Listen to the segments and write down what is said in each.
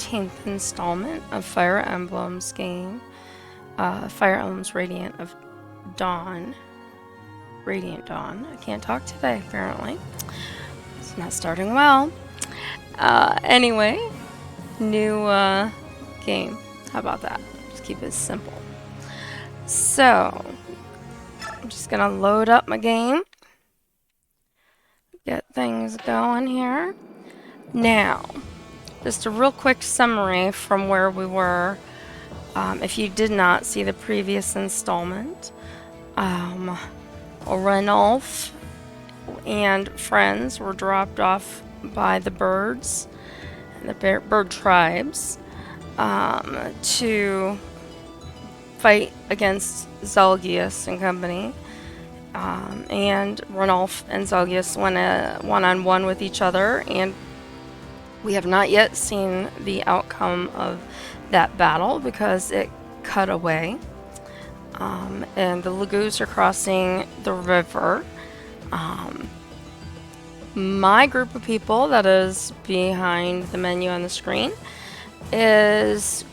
13th installment of Fire Emblem's game, Fire Emblem's Dawn. Radiant Dawn. I can't talk today, apparently. It's not starting well. Anyway, new game. How about that? Just keep it simple. So, I'm just gonna load up my game. Get things going here. Now, just a real quick summary from where we were. If you did not see the previous installment, Ranulf and friends were dropped off by the birds and the bird tribes to fight against Zelgius and company. And Ranulf and Zelgius went one-on-one with each other, and we have not yet seen the outcome of that battle because it cut away. And the Lagoos are crossing the river. My group of people that is behind the menu on the screen is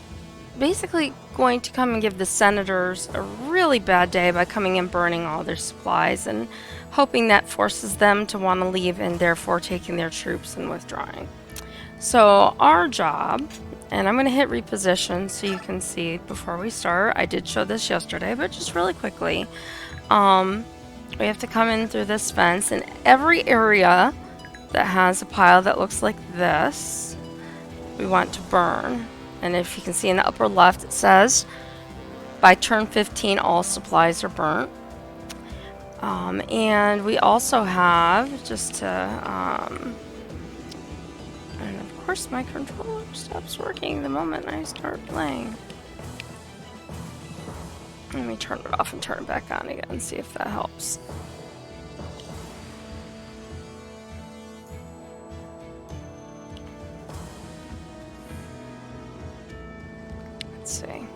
basically going to come and give the senators a really bad day by coming and burning all their supplies and hoping that forces them to want to leave and therefore taking their troops and withdrawing. So our job, and I'm going to hit reposition so you can see before we start. I did show this yesterday, but just really quickly. We have to come in through this fence, and every area that has a pile that looks like this, we want to burn. And if you can see in the upper left, it says, by turn 15, all supplies are burnt. And we also have, just to, and of course my controller stops working the moment I start playing. Let me turn it off and turn it back on again and see if that helps. Let's see.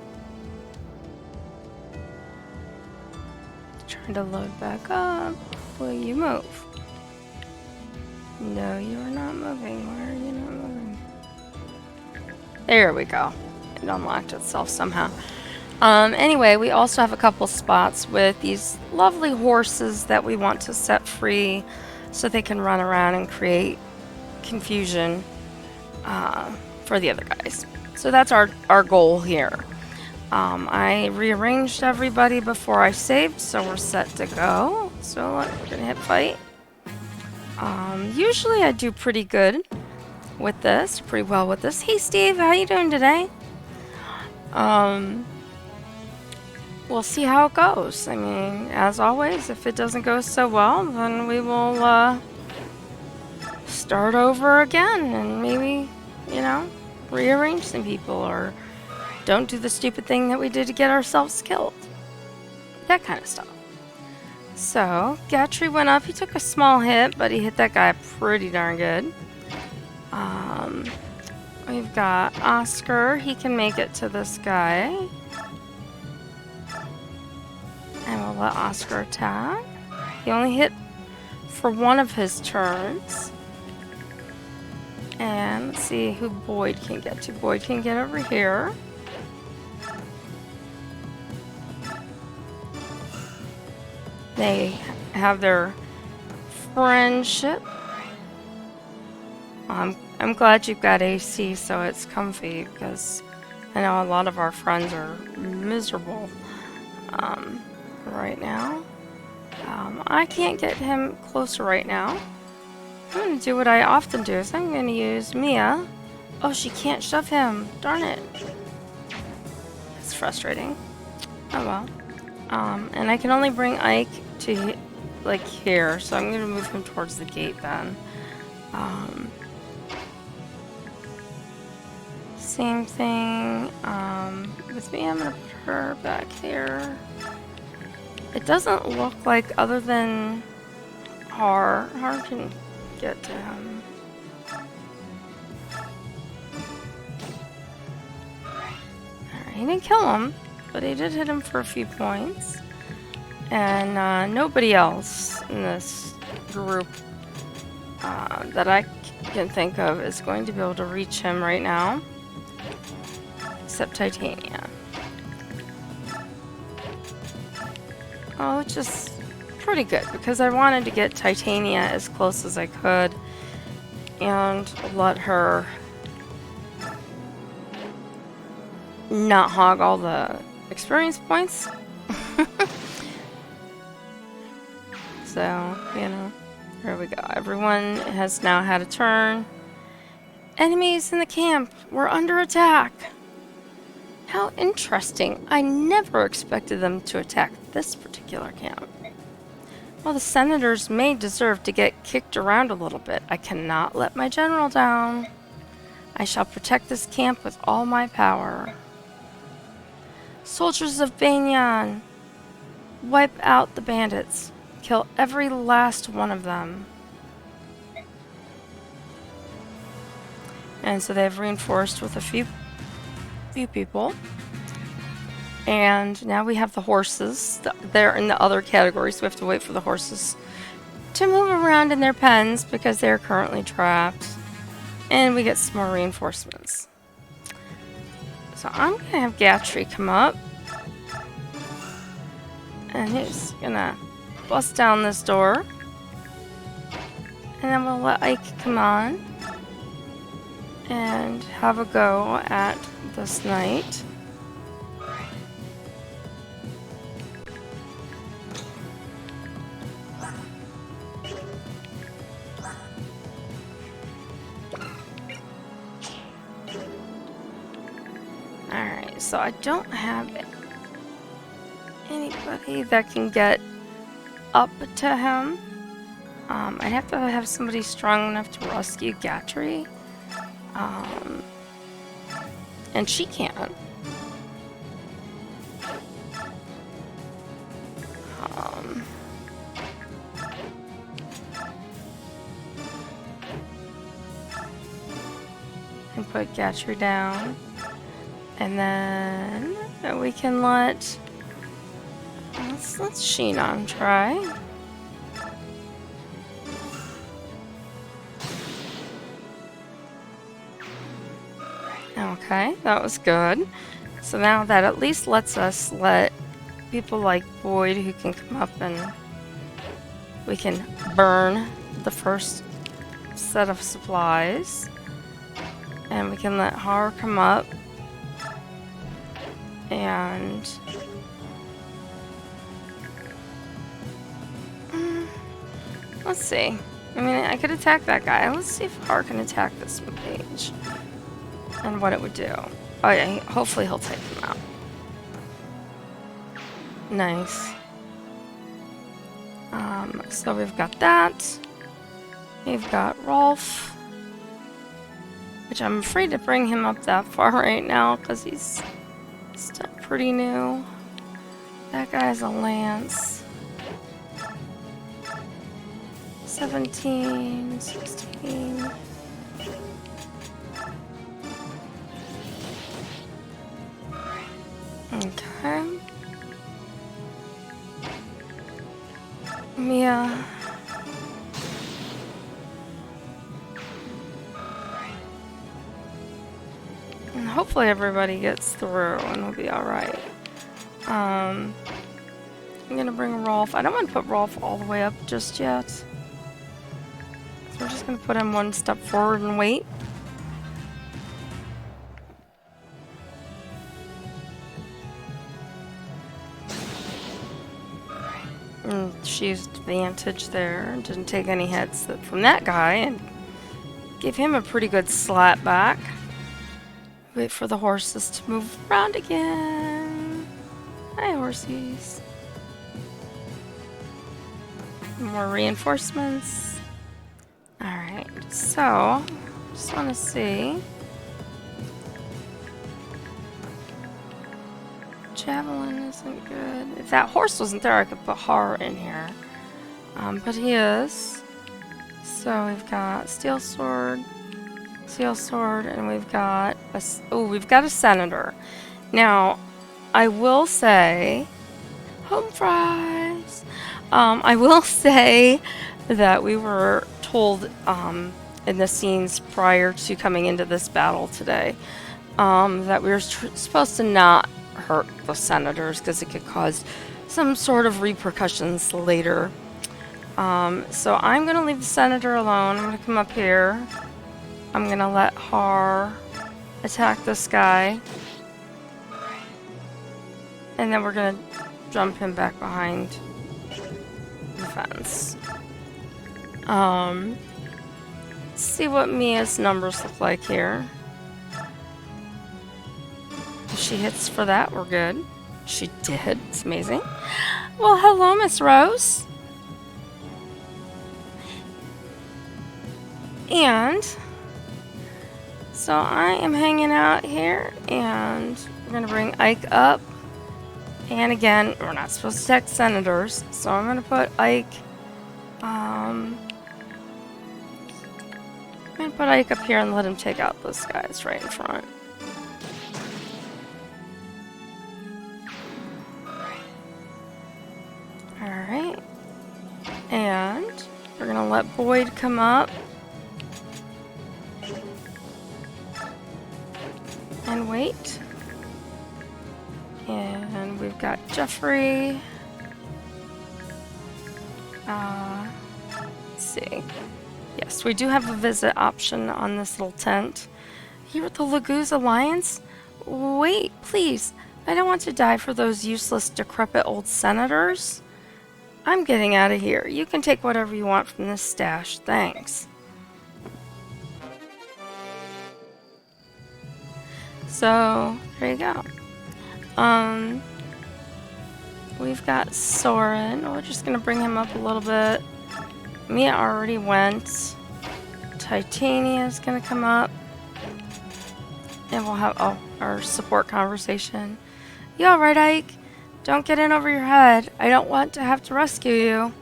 Trying to load back up. Will you move? No, you are not moving. Why are you not moving? There we go. It unlocked itself somehow. Anyway, we also have a couple spots with these lovely horses that we want to set free so they can run around and create confusion for the other guys. So that's our goal here. I rearranged everybody before I saved, so we're set to go. So we're gonna hit fight. Usually I do pretty good with this, pretty well with this. Hey Steve, how you doing today? We'll see how it goes. I mean, as always, if it doesn't go so well, then we will start over again and maybe, you know, rearrange some people or don't do the stupid thing that we did to get ourselves killed. That kind of stuff. So, Gatry went up. He took a small hit, but he hit that guy pretty darn good. We've got Oscar. He can make it to this guy. And we'll let Oscar attack. He only hit for one of his turns. And let's see who Boyd can get to. Boyd can get over here. They have their friendship. I'm glad you've got AC so it's comfy because I know a lot of our friends are miserable right now. I can't get him closer right now. I'm going to do what I often do is I'm going to use Mia. Oh, she can't shove him. Darn it. It's frustrating. Oh well. And I can only bring Ike to like here, so I'm going to move him towards the gate then. Same thing with me. I'm going to put her back here. It doesn't look like other than Har can get to him. Alright, he didn't kill him, but he did hit him for a few points. And nobody else in this group that I can think of is going to be able to reach him right now. Except Titania. Oh, which is pretty good because I wanted to get Titania as close as I could and let her not hog all the experience points. So, you know, there we go. Everyone has now had a turn. Enemies in the camp were under attack. How interesting. I never expected them to attack this particular camp. Well, the senators may deserve to get kicked around a little bit. I cannot let my general down. I shall protect this camp with all my power. Soldiers of Banyan, wipe out the bandits. Kill every last one of them. And so they've reinforced with a few people. And now we have the horses. They're in the other category, so we have to wait for the horses to move around in their pens because they're currently trapped. And we get some more reinforcements. So I'm going to have Gatry come up. And he's going to bust down this door. And then we'll let Ike come on and have a go at this knight. Alright, so I don't have anybody that can get up to him. I'd have to have somebody strong enough to rescue Gatry. And she can. And put Gatry down. And then we can let Sheenon try. Okay, that was good. So now that at least lets us let people like Boyd who can come up and we can burn the first set of supplies. And we can let Har come up. And let's see. I mean, I could attack that guy. Let's see if Har can attack this page. And what it would do. Oh yeah, hopefully he'll take him out. Nice. So we've got that. We've got Rolf. Which I'm afraid to bring him up that far right now because he's still pretty new. That guy's a lance. 17, 16. Okay. Mia. And hopefully everybody gets through and we'll be alright. I'm gonna bring Rolf. I don't want to put Rolf all the way up just yet. So we're just gonna put him one step forward and wait. And she used advantage there. Didn't take any hits from that guy and gave him a pretty good slap back. Wait for the horses to move around again. Hi, horsies. More reinforcements. Alright, so just want to see. Javelin isn't good. If that horse wasn't there, I could put Har in here. But he is. So we've got steel sword, and we've got a senator. Now, I will say, home fries. I will say that we were told in the scenes prior to coming into this battle today that we were supposed to not hurt the senators because it could cause some sort of repercussions later. So I'm going to leave the senator alone. I'm going to come up here. I'm going to let Har attack this guy. And then we're going to jump him back behind the fence. Let's see what Mia's numbers look like here. If she hits for that, we're good. She did. It's amazing. Well, hello, Miss Rose. And so I am hanging out here, and we're going to bring Ike up. And again, we're not supposed to attack senators, so I'm going to put Ike, I'm going to put Ike up here and let him take out those guys right in front. Alright. And we're going to let Boyd come up. And wait. And we've got Jeffrey. Let's see. Yes, we do have a visit option on this little tent. Here at the Laguz Alliance? Wait, please. I don't want to die for those useless, decrepit old senators. I'm getting out of here. You can take whatever you want from this stash. Thanks. So, there you go. We've got Soren. We're just gonna bring him up a little bit. Mia already went. Titania's gonna come up. And we'll have our support conversation. You alright, Ike? Don't get in over your head. I don't want to have to rescue you.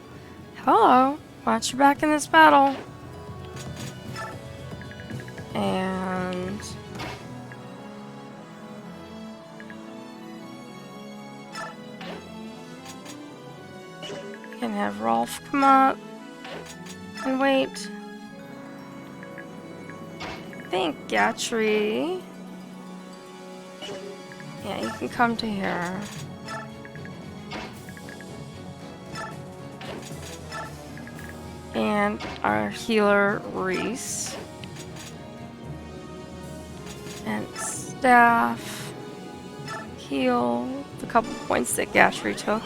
Hello. Watch your back in this battle. And can have Rolf come up and wait. I think Gatry. Yeah, you can come to here. And our healer, Reese. And staff. Heal the couple points that Gatry took.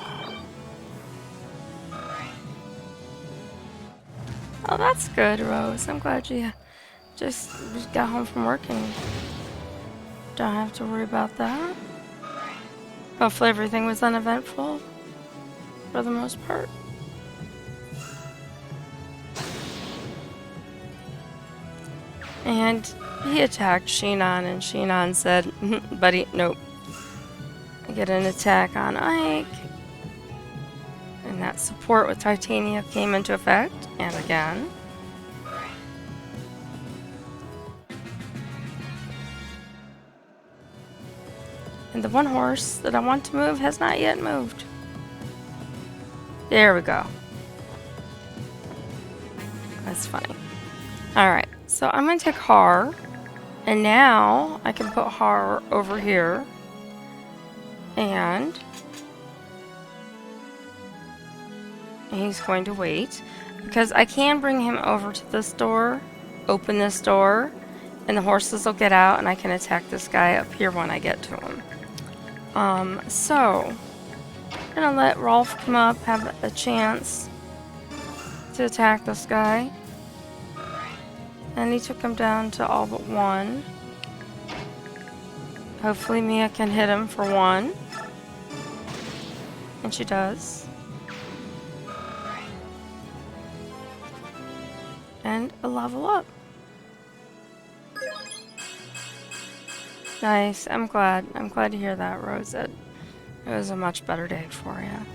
Oh, that's good, Rose. I'm glad you just got home from work and don't have to worry about that. Hopefully everything was uneventful for the most part. And he attacked Sheenan, and Sheenan said, buddy, nope. I get an attack on Ike. And that support with Titania came into effect, and again. And the one horse that I want to move has not yet moved. There we go. That's funny. Alright, so I'm going to take Har, and now I can put Har over here. And he's going to wait, because I can bring him over to this door, open this door, and the horses will get out, and I can attack this guy up here when I get to him. So, I'm gonna let Rolf come up, have a chance to attack this guy. And he took him down to all but one. Hopefully Mia can hit him for one. And she does. And a level up. Nice. I'm glad. I'm glad to hear that, Rose. It was a much better day for you.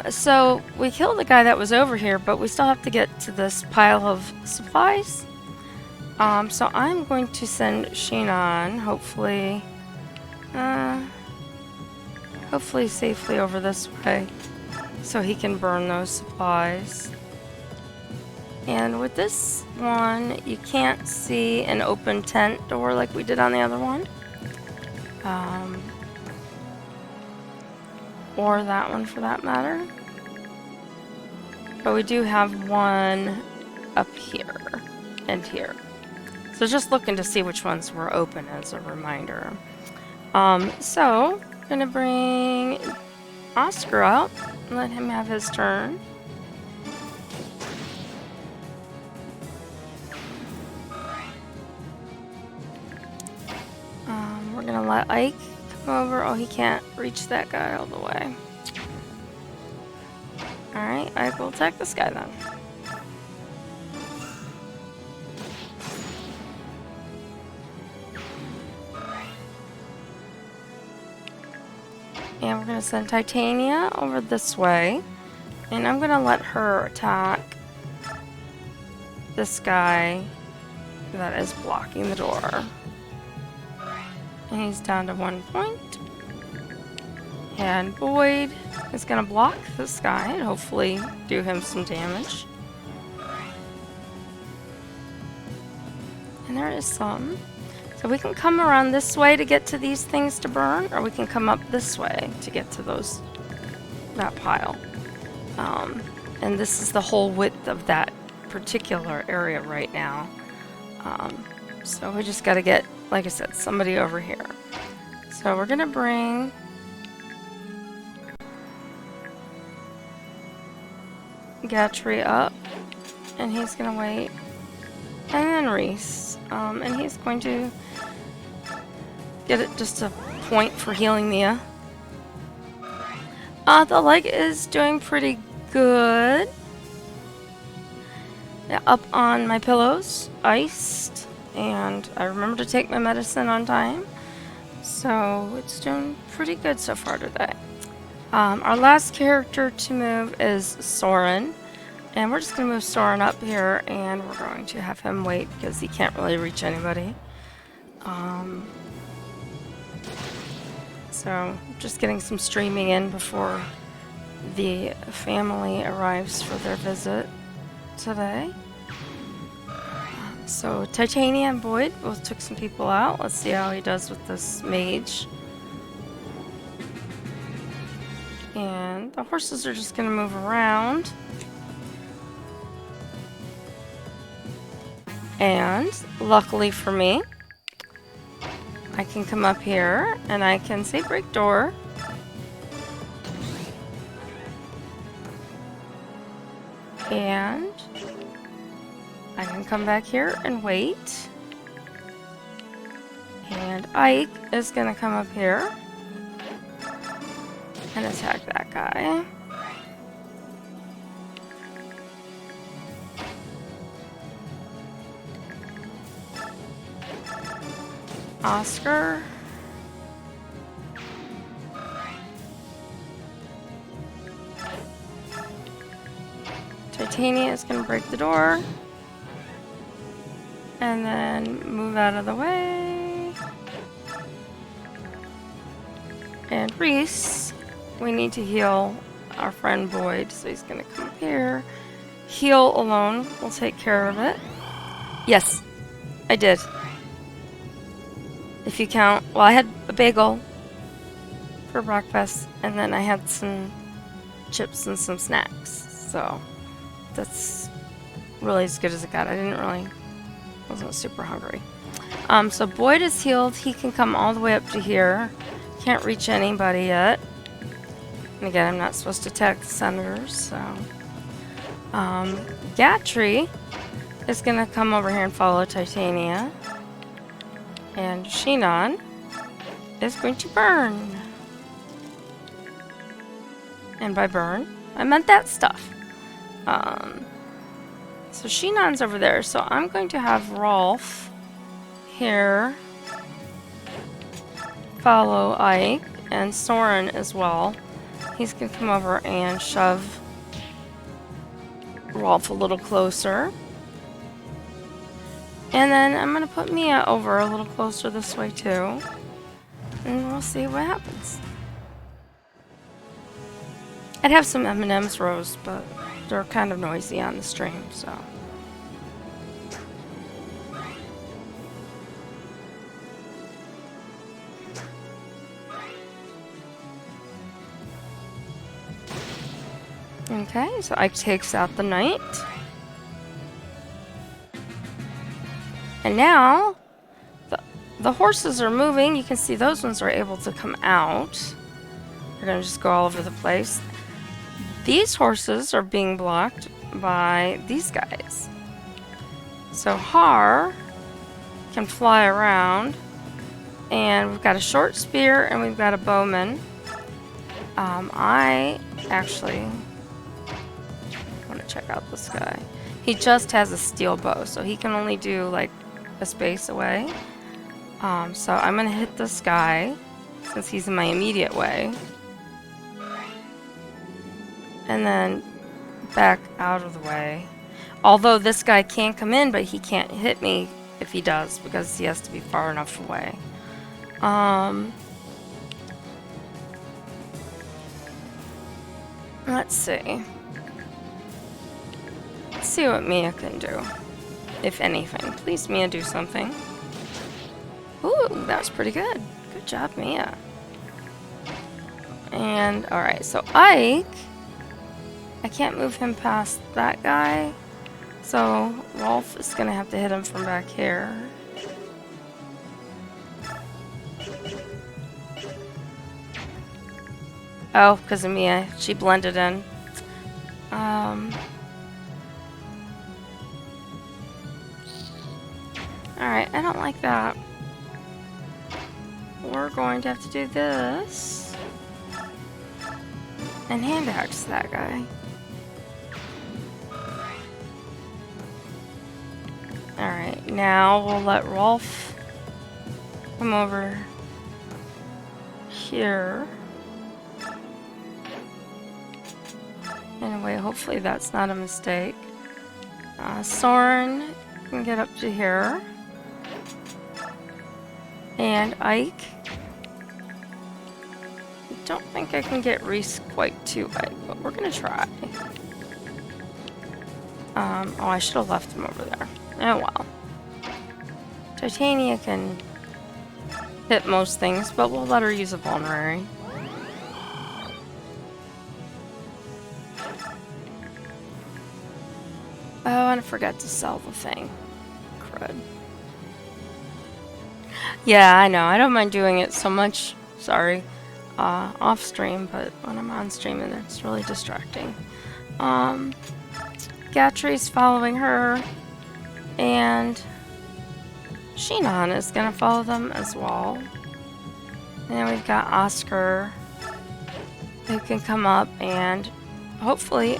So we killed the guy that was over here, but we still have to get to this pile of supplies. So I'm going to send Sheenan, hopefully safely over this way, so he can burn those supplies. And with this one, you can't see an open tent door like we did on the other one. Or that one for that matter. But we do have one up here and here. So just looking to see which ones were open as a reminder. So, gonna bring Oscar out and let him have his turn. We're gonna let Ike come over. Oh, he can't reach that guy all the way. Alright, Ike will attack this guy then. And we're gonna send Titania over this way. And I'm gonna let her attack this guy that is blocking the door. And he's down to 1 point. And Boyd is gonna block this guy and hopefully do him some damage. And there is some. So we can come around this way to get to these things to burn, or we can come up this way to get to that pile. And this is the whole width of that particular area right now. So we just gotta get, like I said, somebody over here. So we're gonna bring Gatry up, and he's gonna wait, and then Reese, and he's going to get it just a point for healing Mia. The leg is doing pretty good. Yeah, up on my pillows, iced, and I remember to take my medicine on time, so it's doing pretty good so far today. Our last character to move is Soren, and we're just going to move Soren up here, and we're going to have him wait because he can't really reach anybody. So just getting some streaming in before the family arrives for their visit today. So Titania and Boyd both took some people out. Let's see how he does with this mage. And the horses are just going to move around. And luckily for me, I can come up here and I can say break door. And I can come back here and wait. And Ike is going to come up here and attack that guy. Oscar. Titania is going to break the door. And then move out of the way. And Reese, we need to heal our friend Boyd, so he's going to come here. Heal alone will take care of it. Yes, I did. If you count, well, I had a bagel for breakfast, and then I had some chips and some snacks. So that's really as good as it got. Wasn't super hungry. So Boyd is healed. He can come all the way up to here. Can't reach anybody yet. And again, I'm not supposed to attack the senators, so. Gatry is gonna come over here and follow Titania. And Shinon is going to burn. And by burn, I meant that stuff. So Shinon's over there, so I'm going to have Rolf here follow Ike, and Soren as well. He's going to come over and shove Rolf a little closer. And then I'm going to put Mia over a little closer this way too. And we'll see what happens. I'd have some M&M's roast, but they're kind of noisy on the stream, so Okay, so Ike takes out the knight. And now, the horses are moving. You can see those ones are able to come out. They're going to just go all over the place. These horses are being blocked by these guys. So Har can fly around. And we've got a short spear and we've got a bowman. I actually want to check out this guy. He just has a steel bow, so he can only do like a space away. So I'm going to hit this guy since he's in my immediate way. And then back out of the way. Although this guy can come in, but he can't hit me if he does because he has to be far enough away. Let's see. Let's see what Mia can do. If anything. Please, Mia, do something. Ooh, that was pretty good. Good job, Mia. And, alright, so Ike, I can't move him past that guy. So, Rolf is going to have to hit him from back here. Oh, because of Mia. She blended in. Alright, I don't like that. We're going to have to do this. And hand axe that guy. Alright, now we'll let Rolf come over here. Anyway, hopefully that's not a mistake. Soren can get up to here. And Ike. I don't think I can get Reese quite to Ike, but we're gonna try. Oh, I should have left him over there. Oh well. Titania can hit most things, but we'll let her use a vulnerary. Oh, and I forgot to sell the thing. Crud. Yeah, I know. I don't mind doing it so much. Sorry. Off stream, but when I'm on stream, it's really distracting. Gatri's following her, and Shinon is gonna follow them as well. And then we've got Oscar, who can come up and hopefully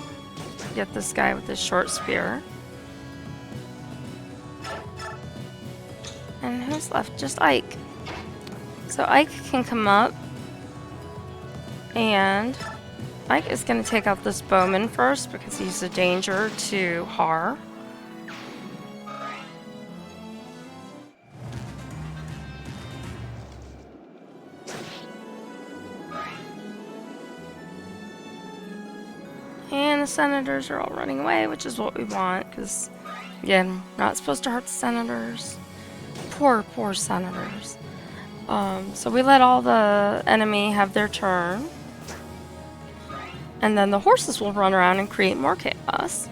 get this guy with his short spear. And who's left? Just Ike. So Ike can come up, and Ike is going to take out this bowman first because he's a danger to Har. And the senators are all running away, which is what we want, because, again, we're not supposed to hurt the senators. Poor, poor senators. So we let all the enemy have their turn. And then the horses will run around and create more chaos.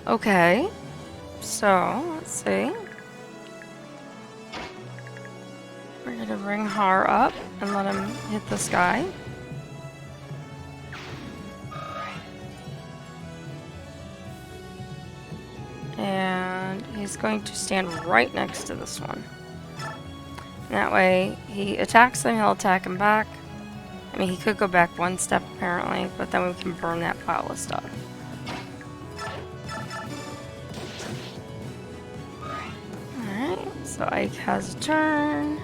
Okay. So, let's see. We're gonna bring Har up and let him hit this guy. And he's going to stand right next to this one. And that way, he attacks him, he'll attack him back. I mean, he could go back one step apparently, but then we can burn that pile of stuff. So Ike has a turn.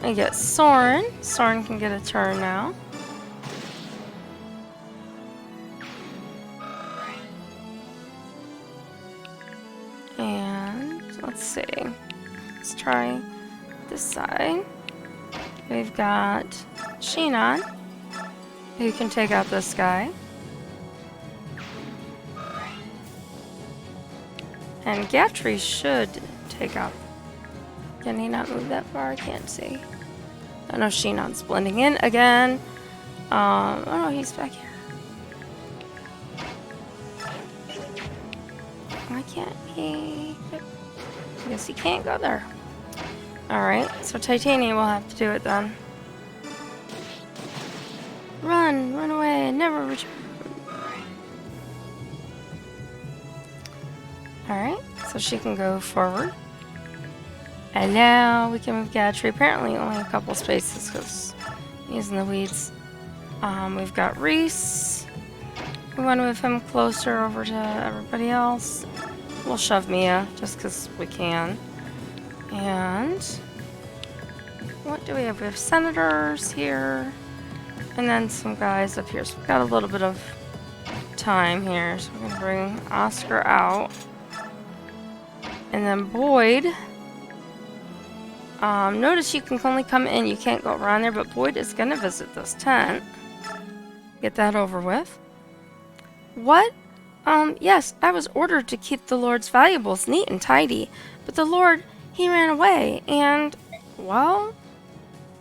I get Soren. Soren can get a turn now. And let's see. Let's try this side. We've got Shinon, who can take out this guy. And Gatry should take out. Can he not move that far? I can't see. I know Sheenon's blending in again. Oh no, he's back here. Why can't he? I guess he can't go there. Alright, so Titania will have to do it then. Run away, never return. Alright, so she can go forward. And now we can move Gatry. Apparently only a couple spaces because he's in the weeds. We've got Reese. We want to move him closer over to everybody else. We'll shove Mia just because we can. And what do we have? We have senators here. And then some guys up here. So we've got a little bit of time here. So we're going to bring Oscar out. And then Boyd. Notice you can only come in. You can't go around there. But Boyd is going to visit this tent. Get that over with. What? Yes, I was ordered to keep the Lord's valuables neat and tidy. But the Lord, he ran away. And, well,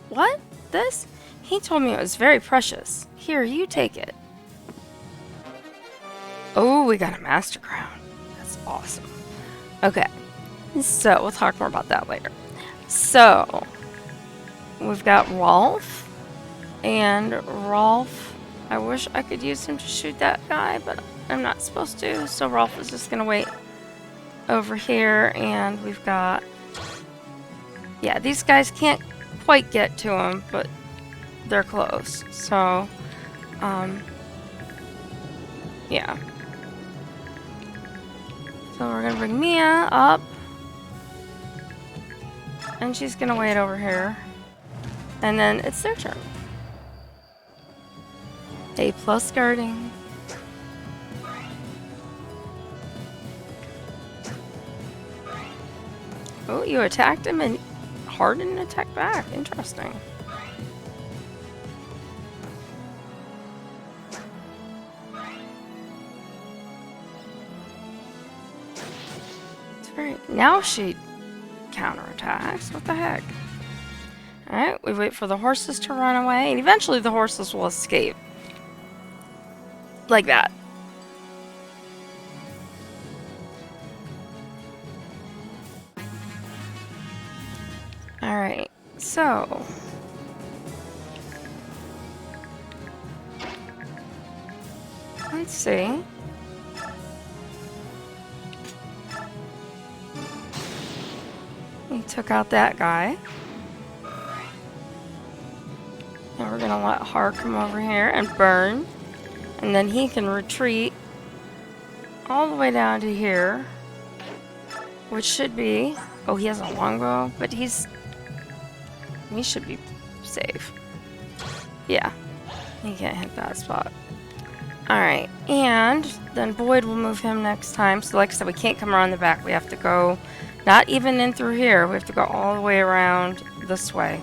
what? This? He told me it was very precious. Here, you take it. Oh, we got a Master Crown. That's awesome. Okay. So, we'll talk more about that later. So, we've got Rolf. And Rolf, I wish I could use him to shoot that guy, but I'm not supposed to. So, Rolf is just going to wait over here. And we've got... Yeah, these guys can't quite get to him, but they're close. So, yeah. So we're gonna bring Mia up. And she's gonna wait over here. And then it's their turn. A+ guarding. Oh, you attacked him and Hard didn't attack back. Interesting. It's very... Now she counterattacks. What the heck? Alright, we wait for the horses to run away, and eventually the horses will escape. Like that. Alright, so... Let's see. We took out that guy. Now we're gonna let Har come over here and burn. And then he can retreat all the way down to here. Which should be... Oh, he has a longbow, but he should be safe. Yeah. He can't hit that spot. Alright, and then Boyd will move him next time. So like I said, we can't come around the back. We have to go, not even in through here. We have to go all the way around this way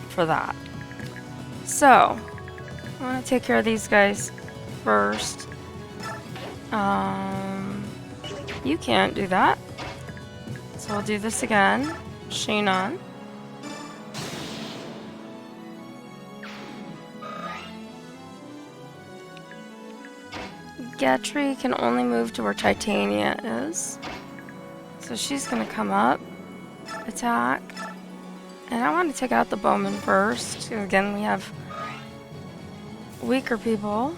for that. So, I want to take care of these guys first. You can't do that. So we'll do this again. Sheenon. Gatry can only move to where Titania is. So she's going to come up, attack. And I want to take out the bowman first. Again, we have weaker people.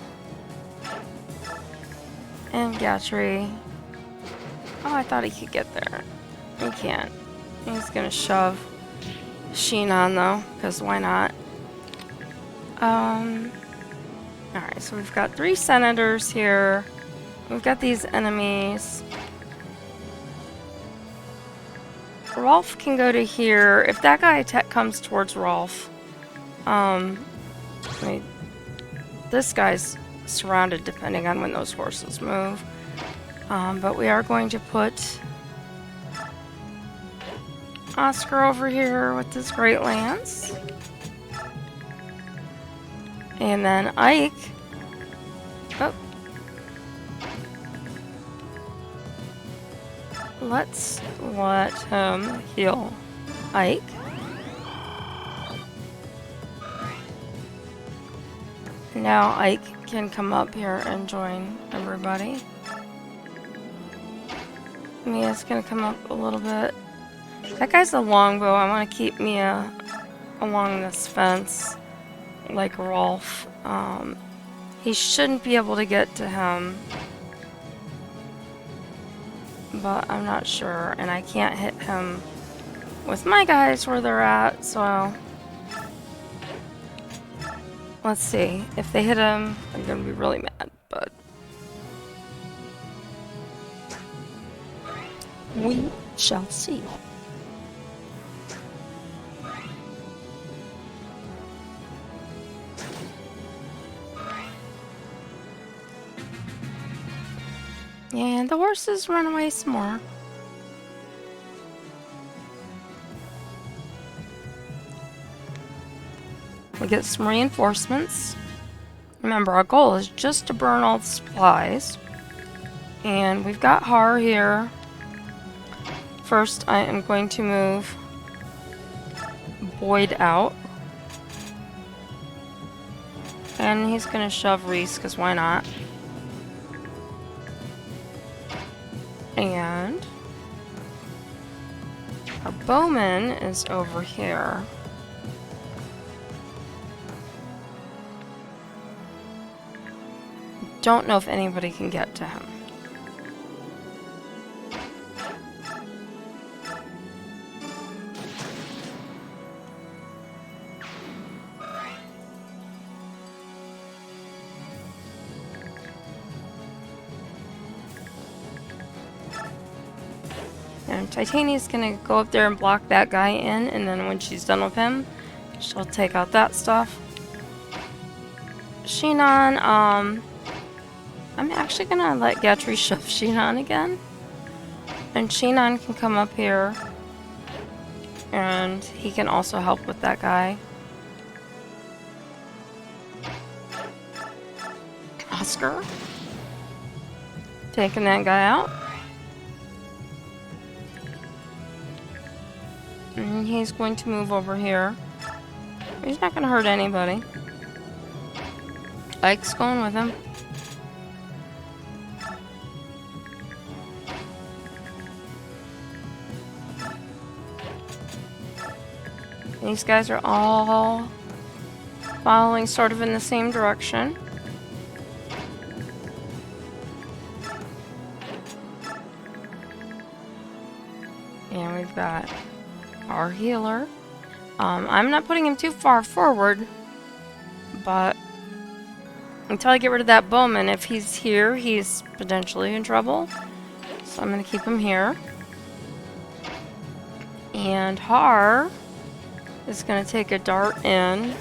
And Gatry. Oh, I thought he could get there. He can't. He's going to shove Sheenon though, because why not? Alright, so we've got 3 senators here. We've got these enemies. Rolf can go to here. If that guy comes towards Rolf, this guy's surrounded depending on when those horses move. But we are going to put Oscar over here with his great lance. And then Ike. Oh. Let's let him heal Ike. Now Ike can come up here and join everybody. Mia's gonna come up a little bit. That guy's a longbow. I want to keep Mia along this fence like Rolf. He shouldn't be able to get to him, but I'm not sure, and I can't hit him with my guys where they're at, so let's see. If they hit him, I'm gonna be really mad, but we shall see. And the horses run away some more. We get some reinforcements. Remember, our goal is just to burn all the supplies. And we've got Har here. First, I am going to move Boyd out. And he's going to shove Reese, because why not? And our bowman is over here. Don't know if anybody can get to him. And Titania's gonna go up there and block that guy in, and then when she's done with him, she'll take out that stuff. Shinan, I'm actually gonna let Gatry shove Shinan again. And Shinan can come up here, and he can also help with that guy. Oscar, taking that guy out. And he's going to move over here. He's not going to hurt anybody. Ike's going with him. These guys are all following sort of in the same direction. And we've got our healer. I'm not putting him too far forward, but until I get rid of that bowman, if he's here, he's potentially in trouble. So I'm going to keep him here. And Har is going to take a dart in,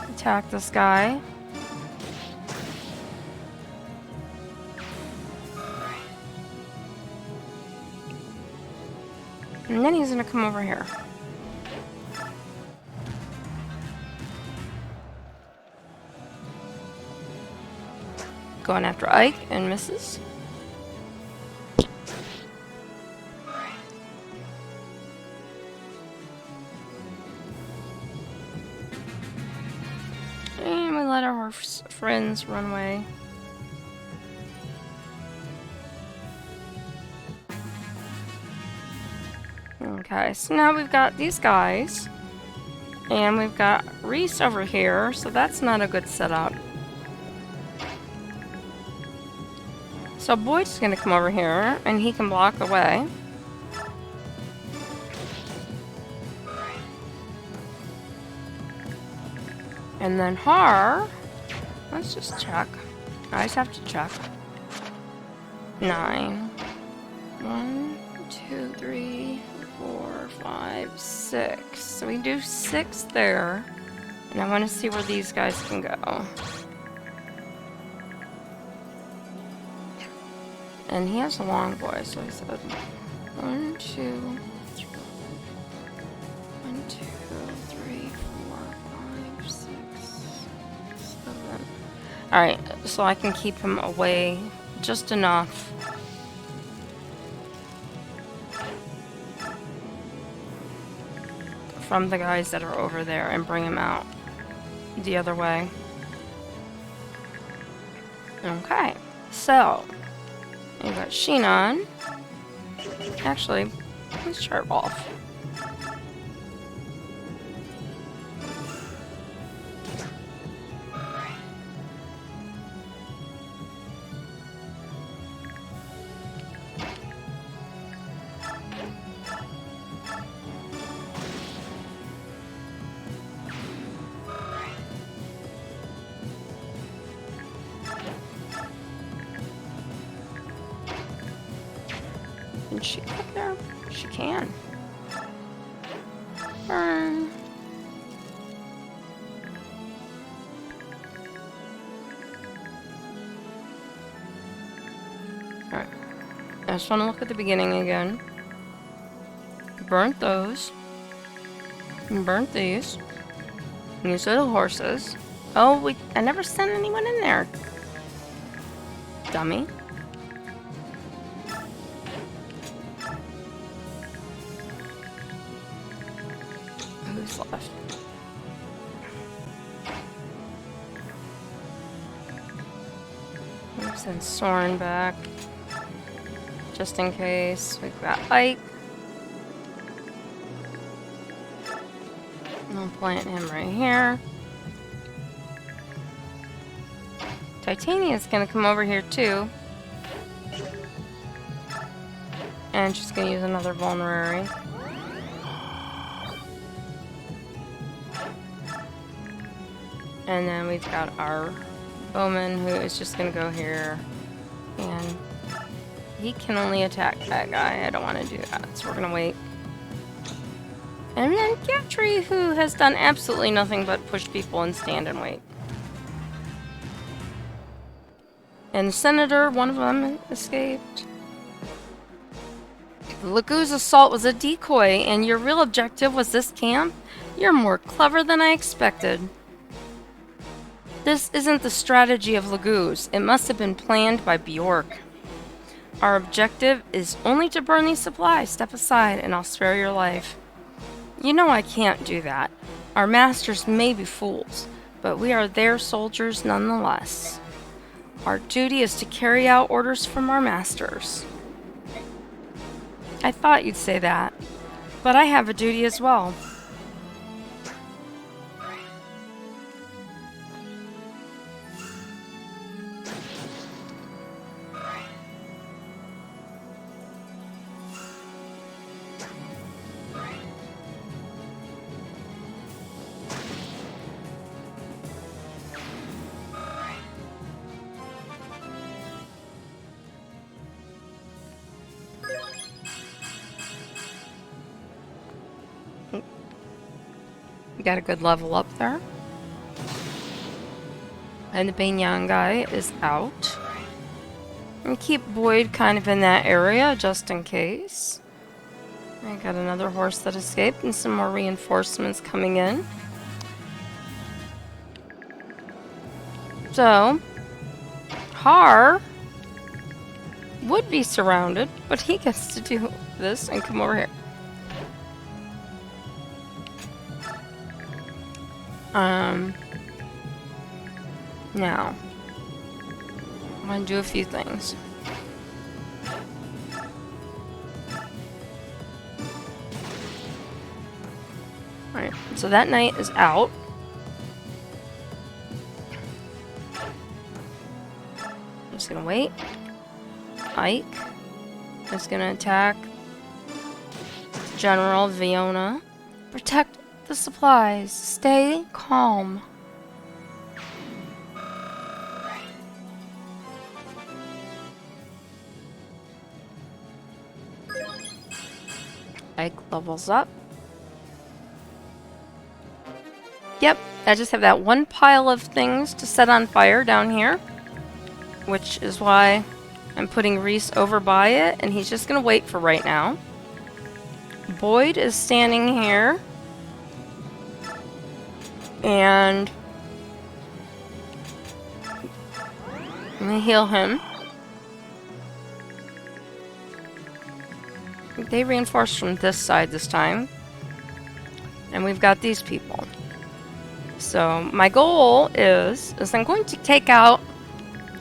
attack this guy. And then he's going to come over here. Going after Ike and misses. And we let our friends run away. Okay, so now we've got these guys. And we've got Reese over here, so that's not a good setup. So Boyd's gonna come over here, and he can block the way. And then Har, let's just check. I just have to check. 9. 1, 2, 3, 4, 5, 6. So we do 6 there. And I want to see where these guys can go. And he has a long boy, so he said 1, 2, 3, 1, 2, 3, 4, 5, 6, Alright, so I can keep him away just enough. From the guys that are over there and bring him out the other way. Okay, so we got Sheenon. Actually, let's start off. Can she get there? She can. Burn. Alright. I just want to look at the beginning again. Burnt those. Burnt these. These little horses. Oh, I never sent anyone in there. Dummy. Who's left? We'll send Soren back. Just in case. We've got Ike. I'll plant him right here. Titania's gonna come over here too. And she's gonna use another vulnerary. And then we've got our bowman who is just gonna go here. And he can only attack that guy. I don't want to do that, so we're gonna wait. And then Gatry, who has done absolutely nothing but push people and stand and wait. And the Senator, one of them, escaped. Lagoo's assault was a decoy, and your real objective was this camp? You're more clever than I expected. This isn't the strategy of Lagoo's. It must have been planned by Bjork. Our objective is only to burn these supplies. Step aside, and I'll spare your life. You know I can't do that. Our masters may be fools, but we are their soldiers nonetheless. Our duty is to carry out orders from our masters. I thought you'd say that, but I have a duty as well. We got a good level up there. And the Banyan guy is out. And keep Boyd kind of in that area just in case. I got another horse that escaped and some more reinforcements coming in. So, Har would be surrounded, but he gets to do this and come over here. Now, I'm going to do a few things. Alright, so that knight is out. I'm just going to wait. Ike is going to attack General Viona. Protect the supplies. Stay calm. Ike levels up. Yep, I just have that one pile of things to set on fire down here, which is why I'm putting Reese over by it, and he's just gonna wait for right now. Boyd is standing here, and Let me heal him. They reinforced from this side this time. And we've got these people. So my goal is I'm going to take out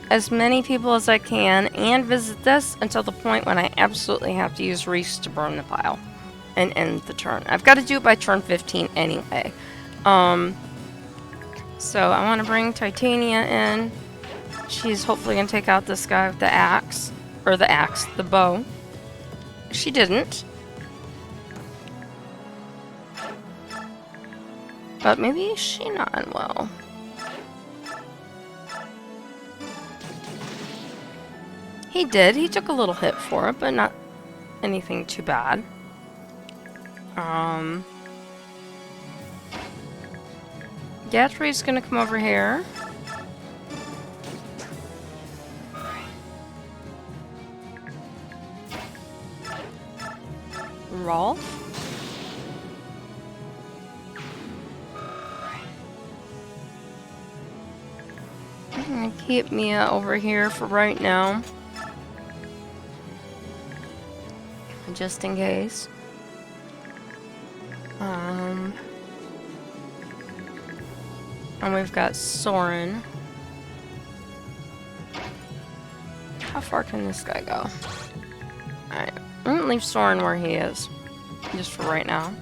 as many people as I can and visit this until the point when I absolutely have to use Reese to burn the pile and end the turn. I've got to do it by turn 15 anyway. So I want to bring Titania in. She's hopefully going to take out this guy with the axe. Or the bow. She didn't. But maybe she's not unwell. He did. He took a little hit for it, but not anything too bad. Gatri's gonna come over here. Rolf. I'm gonna keep Mia over here for right now. Just in case. And we've got Soren. How far can this guy go? Alright. I'm gonna leave Soren where he is. Just for right now.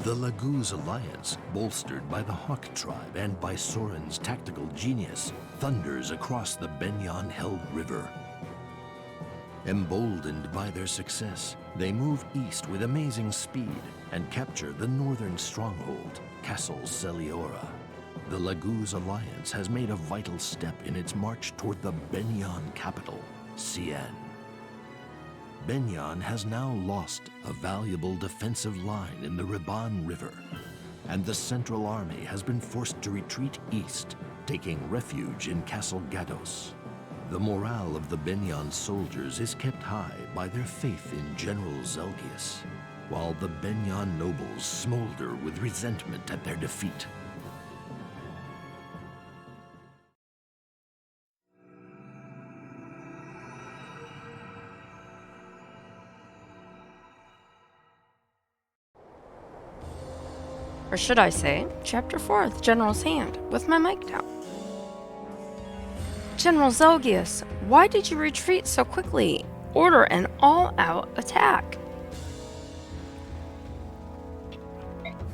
The Laguz alliance, bolstered by the Hawk tribe and by Soren's tactical genius, thunders across the Benyon-held river. Emboldened by their success, they move east with amazing speed and capture the northern stronghold, Castle Celiora. The Laguz alliance has made a vital step in its march toward the Benyon capital, Cien. Benyon has now lost a valuable defensive line in the Riban River, and the Central Army has been forced to retreat east, taking refuge in Castle Gados. The morale of the Benyon soldiers is kept high by their faith in General Zelgius, while the Benyon nobles smolder with resentment at their defeat. Or should I say, Chapter 4, The General's Hand, with my mic down. General Zelgius, why did you retreat so quickly? Order an all-out attack.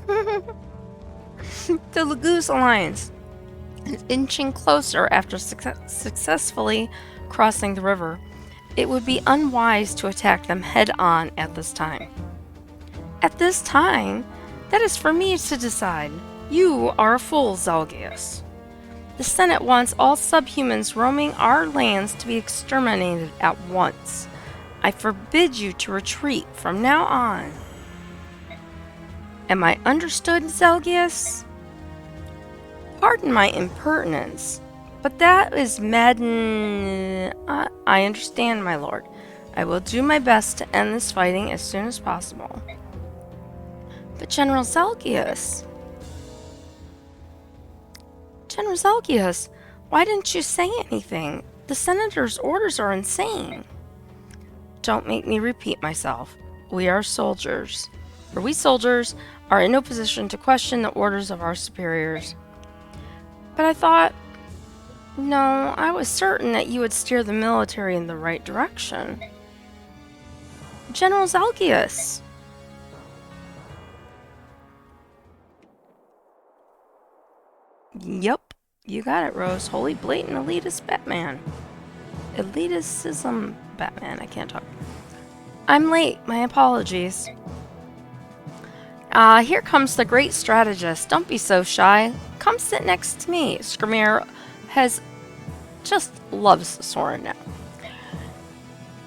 The Laguz Alliance is inching closer after successfully crossing the river. It would be unwise to attack them head-on at this time. At this time? That is for me to decide. You are a fool, Zelgius. The Senate wants all subhumans roaming our lands to be exterminated at once. I forbid you to retreat from now on. Am I understood, Zelgius? Pardon my impertinence, but that is madden. I understand, my lord. I will do my best to end this fighting as soon as possible. But General Zelgius... General Zelgius, why didn't you say anything? The Senator's orders are insane. Don't make me repeat myself. We soldiers are in no position to question the orders of our superiors. But I thought... No, I was certain that you would steer the military in the right direction. General Zelgius... Yup, you got it, Rose. Holy blatant elitist Batman. Elitism Batman, I can't talk. I'm late, my apologies. Here comes the great strategist. Don't be so shy. Come sit next to me. Skrimir just loves Soren now.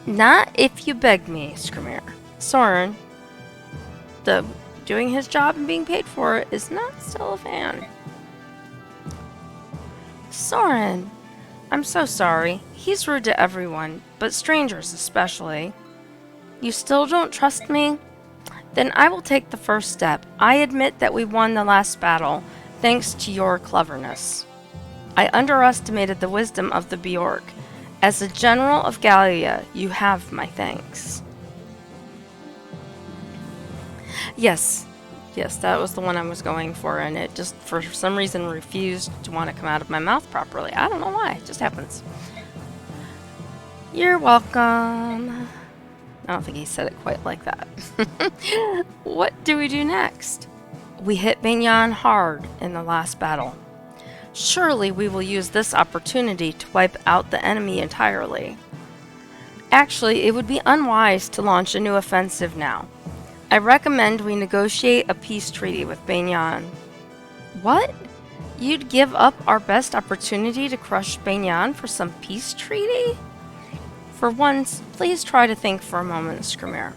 Not if you beg me, Skrimir. Soren, doing his job and being paid for it, is not still a fan. Soren, I'm so sorry. He's rude to everyone, but strangers especially. You still don't trust me? Then I will take the first step. I admit that we won the last battle, thanks to your cleverness. I underestimated the wisdom of the Bjork. As the General of Gallia, you have my thanks. Yes, that was the one I was going for, and it just, for some reason, refused to want to come out of my mouth properly. I don't know why. It just happens. You're welcome. I don't think he said it quite like that. What do we do next? We hit Benyon hard in the last battle. Surely we will use this opportunity to wipe out the enemy entirely. Actually, it would be unwise to launch a new offensive now. I recommend we negotiate a peace treaty with Benyon. What? You'd give up our best opportunity to crush Benyon for some peace treaty? For once, please try to think for a moment, Skrimir.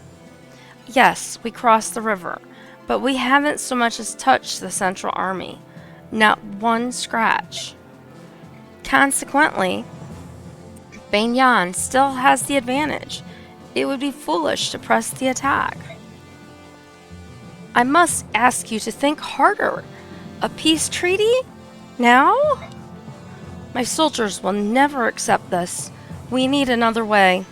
Yes, we crossed the river, but we haven't so much as touched the Central Army. Not one scratch. Consequently, Benyon still has the advantage. It would be foolish to press the attack. I must ask you to think harder. A peace treaty? Now? My soldiers will never accept this. We need another way.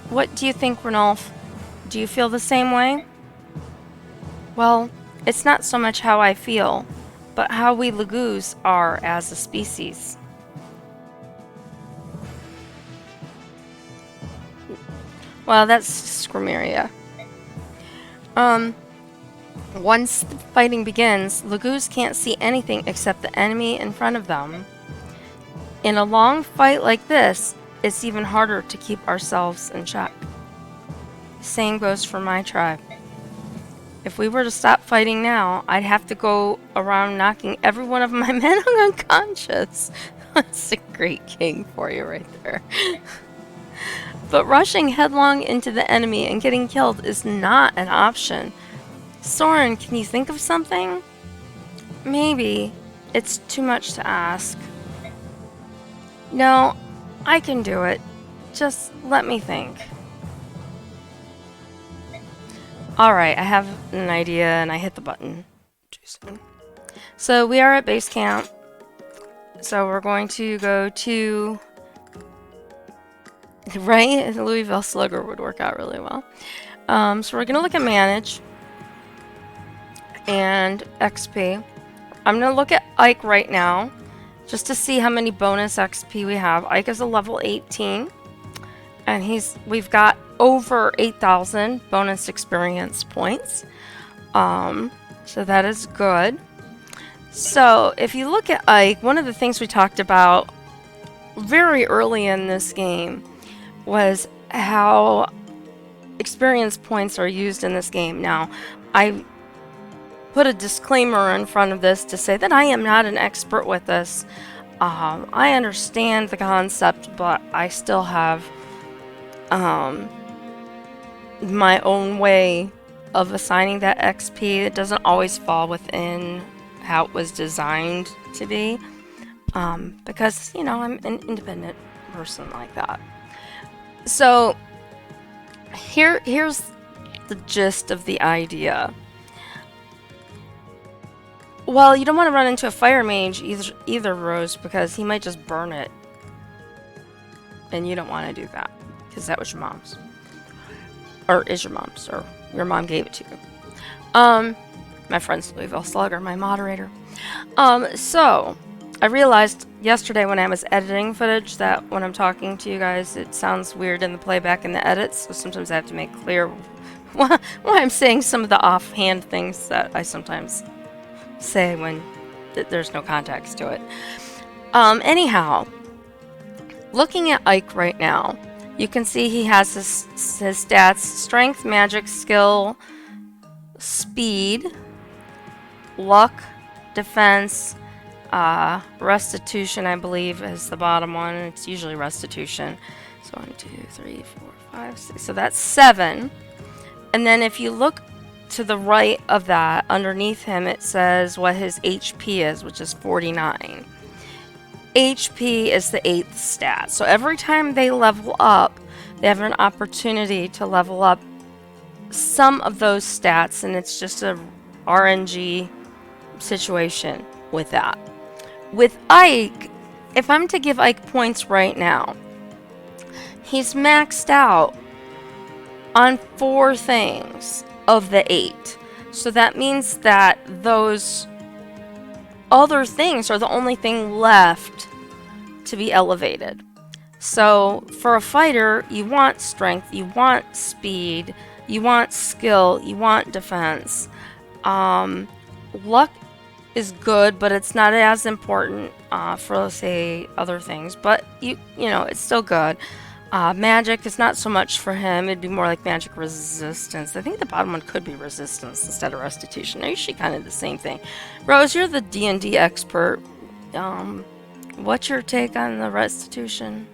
What do you think, Ranulf? Do you feel the same way? Well, it's not so much how I feel, but how we Laguz are as a species. Well, that's Scrimeria. Um, Once the fighting begins, Lagoos can't see anything except the enemy in front of them. In a long fight like this, it's even harder to keep ourselves in check. Same goes for my tribe. If we were to stop fighting now, I'd have to go around knocking every one of my men unconscious. That's a great king for you right there. But rushing headlong into the enemy and getting killed is not an option. Soren, can you think of something? Maybe. It's too much to ask. No, I can do it. Just let me think. Alright, I have an idea and I hit the button. So we are at base camp. So we're going to go to... Right? Louisville Slugger would work out really well. So we're going to look at manage. And XP. I'm going to look at Ike right now. Just to see how many bonus XP we have. Ike is a level 18. And we've got over 8,000 bonus experience points. So that is good. So if you look at Ike, one of the things we talked about very early in this game was how experience points are used in this game. Now, I put a disclaimer in front of this to say that I am not an expert with this. I understand the concept, but I still have my own way of assigning that XP. It doesn't always fall within how it was designed to be, because, you know, I'm an independent person like that. So here's the gist of the idea. Well, you don't want to run into a fire mage either, Rose, because he might just burn it. And you don't want to do that, because that was your mom's. Or is your mom's, or your mom gave it to you. My friend's Louisville Slugger, my moderator. So, I realized yesterday when I was editing footage that when I'm talking to you guys, it sounds weird in the playback and the edits, so sometimes I have to make clear why I'm saying some of the offhand things that I sometimes say when there's no context to it. Anyhow, looking at Ike right now, you can see he has his stats: strength, magic, skill, speed, luck, defense, restitution, I believe, is the bottom one. It's usually restitution. So 1, 2, 3, 4, 5, 6. So that's 7. And then if you look to the right of that, underneath him, it says what his HP is, which is 49. HP is the 8th stat. So every time they level up, they have an opportunity to level up some of those stats, and it's just a RNG situation with that. With Ike, if I'm to give Ike points right now, he's maxed out on 4 things of the 8. So that means that those other things are the only thing left to be elevated. So for a fighter, you want strength, you want speed, you want skill, you want defense. Luck is good, but it's not as important for, let's say, other things. But you know, it's still good. Magic is not so much for him. It'd be more like magic resistance. I think the bottom one could be resistance instead of restitution. They're usually kind of the same thing. Rose, you're the D&D expert. What's your take on the restitution?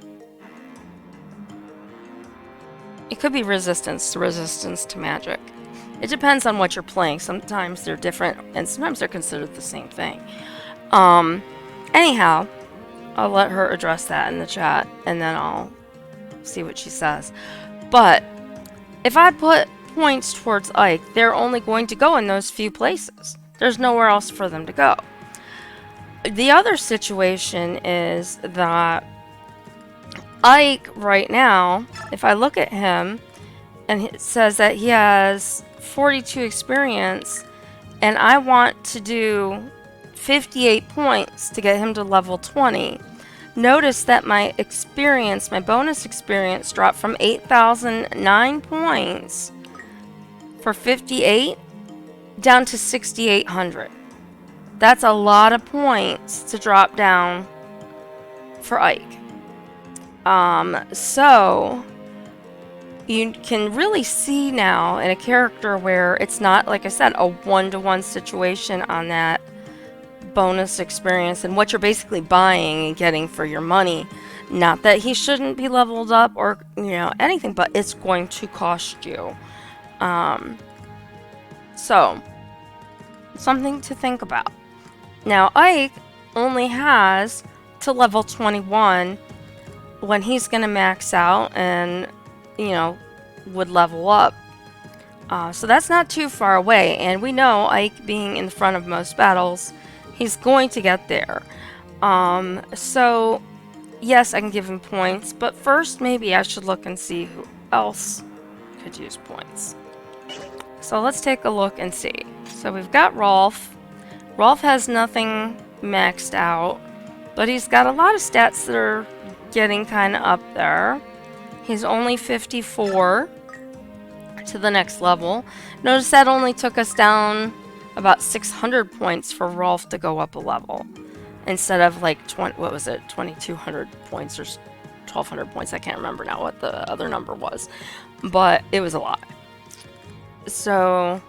It could be resistance to magic. It depends on what you're playing. Sometimes they're different, and sometimes they're considered the same thing. Anyhow, I'll let her address that in the chat, and then I'll see what she says. But if I put points towards Ike, they're only going to go in those few places. There's nowhere else for them to go. The other situation is that Ike right now, if I look at him, and it says that he has 42 experience, and I want to do 58 points to get him to level 20. Notice that my experience, my bonus experience, dropped from 8,009 points for 58 down to 6,800. That's a lot of points to drop down for Ike. So you can really see now in a character where it's not, like I said, a one-to-one situation on that bonus experience and what you're basically buying and getting for your money. Not that he shouldn't be leveled up or, anything, but it's going to cost you. So, something to think about. Now, Ike only has to level 21 when he's going to max out and, would level up. So that's not too far away, and we know Ike being in the front of most battles, he's going to get there. So, yes, I can give him points, but first maybe I should look and see who else could use points. So let's take a look and see. So we've got Rolf. Rolf has nothing maxed out, but he's got a lot of stats that are getting kind of up there. He's only 54 to the next level. Notice that only took us down about 600 points for Rolf to go up a level, instead of like 2,200 points or 1,200 points. I can't remember now what the other number was, but it was a lot. So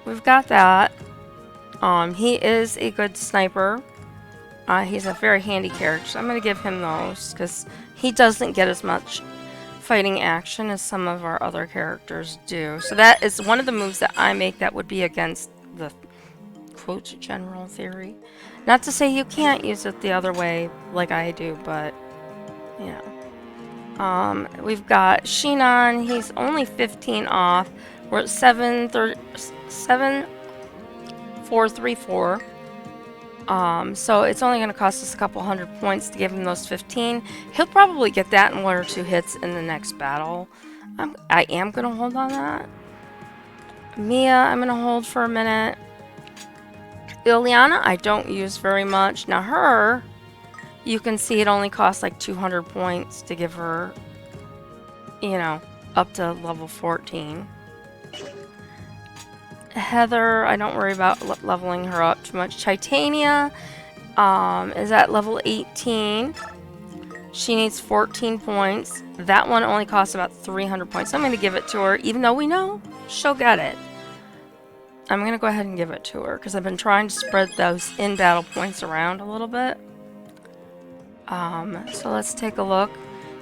we've got that. He is a good sniper. He's a very handy character, so I'm going to give him those because he doesn't get as much fighting action as some of our other characters do. So that is one of the moves that I make that would be against the quote general theory. Not to say you can't use it the other way like I do, but we've got Shinon. He's only 15 off. We're at 7,434. So it's only going to cost us a couple hundred points to give him those 15. He'll probably get that in 1 or 2 hits in the next battle. I am going to hold on that. Mia, I'm going to hold for a minute. Ileana, I don't use very much. Now her, you can see it only costs like 200 points to give her, up to level 14. Heather, I don't worry about leveling her up too much. Titania is at level 18. She needs 14 points. That one only costs about 300 points. So I'm going to give it to her, even though we know she'll get it. I'm going to go ahead and give it to her because I've been trying to spread those in-battle points around a little bit. So let's take a look.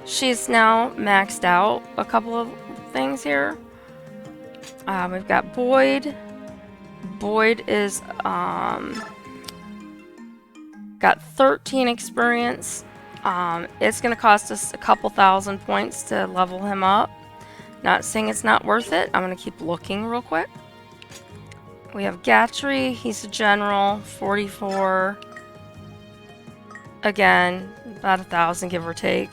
She's now maxed out a couple of things here. We've got Boyd. Boyd is got 13 experience. It's going to cost us a couple thousand points to level him up. Not saying it's not worth it. I'm going to keep looking real quick. We have Gatry. He's a general, 44. Again, about 1,000 give or take.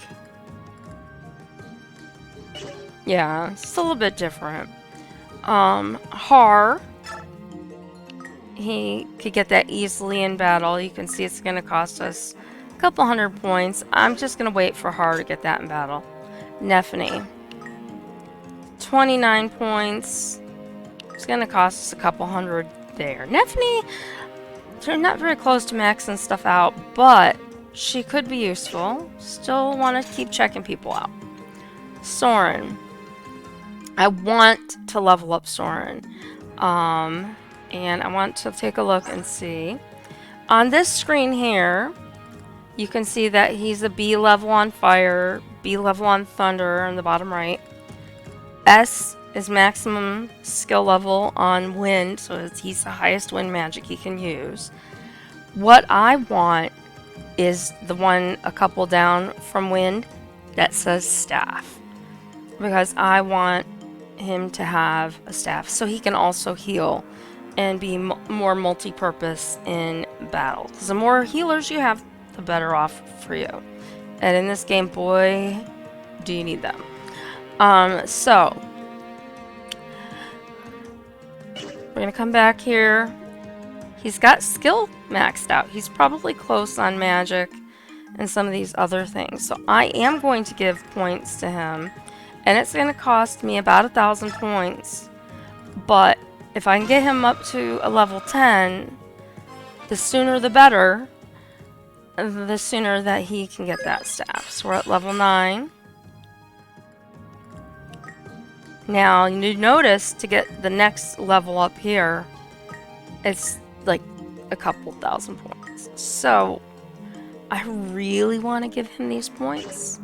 Yeah, it's a little bit different. Har, he could get that easily in battle. You can see it's going to cost us a couple hundred points. I'm just going to wait for Har to get that in battle. Nefany, 29 points. It's going to cost us a couple hundred there. Nefany, they're not very close to maxing stuff out, but she could be useful. Still want to keep checking people out. Soren. I want to level up Soren. And I want to take a look and see. On this screen here, you can see that he's a B level on fire, B level on thunder on the bottom right. S is maximum skill level on wind, so he's the highest wind magic he can use. What I want is the one a couple down from wind that says staff. Because I want him to have a staff so he can also heal and be more multi-purpose in battle. Because the more healers you have, the better off for you. And in this game, boy, do you need them. So we're gonna come back here. He's got skill maxed out. He's probably close on magic and some of these other things. So I am going to give points to him. And it's going to cost me about 1,000 points But if I can get him up to a level 10, the sooner the better, the sooner that he can get that staff. So we're at level 9. Now, you notice to get the next level up here, it's like a couple thousand points. So, I really want to give him these points,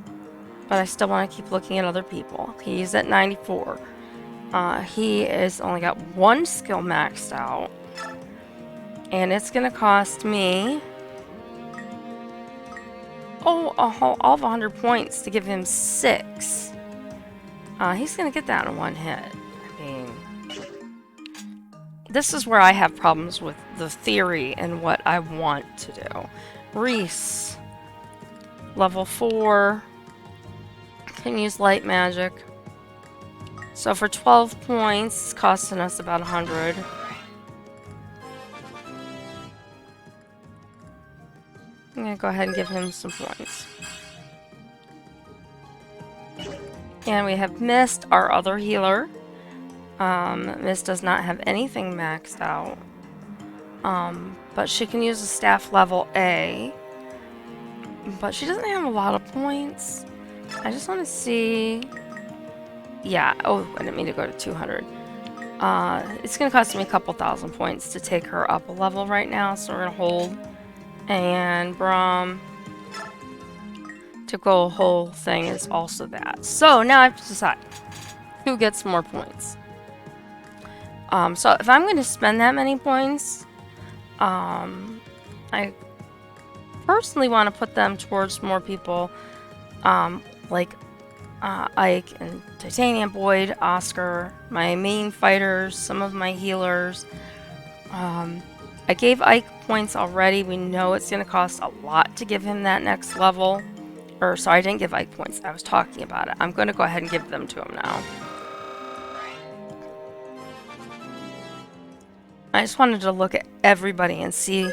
but I still want to keep looking at other people. He's at 94. He is only got one skill maxed out, and it's going to cost me all of 100 points to give him 6. He's going to get that in one hit. I mean, this is where I have problems with the theory and what I want to do. Reese, level 4, can use light magic. So for 12 points, it's costing us about 100. I'm going to go ahead and give him some points. And we have Mist, our other healer. Mist does not have anything maxed out. But she can use a staff level A. But she doesn't have a lot of points. I just want to see... Yeah, oh, I didn't mean to go to 200. It's going to cost me a couple thousand points to take her up a level right now, so we're going to hold. And Braum, to go whole thing is also that. So now I have to decide who gets more points. So if I'm going to spend that many points, I personally want to put them towards more people, like Ike and Titania, Boyd, Oscar, my main fighters, some of my healers. I gave Ike points already. We know it's going to cost a lot to give him that next level. Or, sorry, I didn't give Ike points. I was talking about it. I'm going to go ahead and give them to him now. I just wanted to look at everybody and see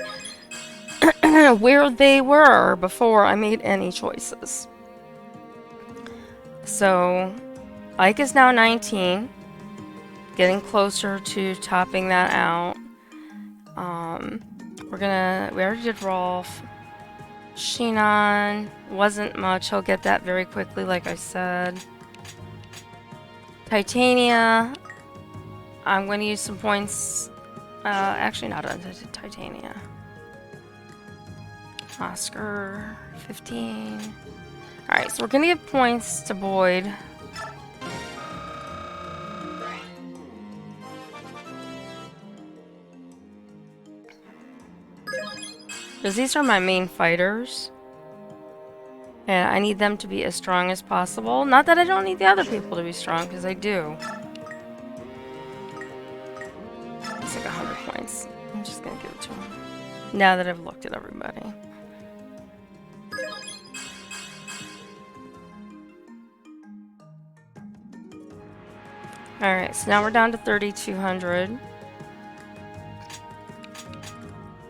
where they were before I made any choices. So, Ike is now 19. Getting closer to topping that out. We already did Rolf. Shinon wasn't much. He'll get that very quickly, like I said. Titania, I'm going to use some points. Actually, not on Titania. Oscar, 15. Alright, so we're going to give points to Boyd. Because these are my main fighters. And I need them to be as strong as possible. Not that I don't need the other people to be strong, because I do. It's like 100 points. I'm just going to give it to them. Now that I've looked at everybody. Alright, so now we're down to 3,200.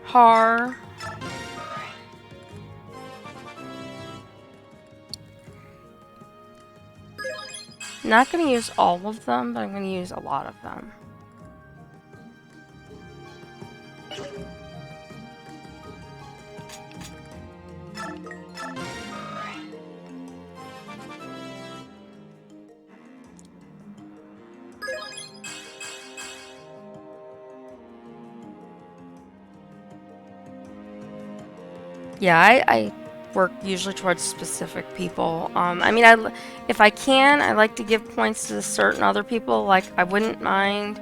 Har. Not going to use all of them, but I'm going to use a lot of them. Yeah, I work usually towards specific people. I mean, if I can, I like to give points to certain other people. Like, I wouldn't mind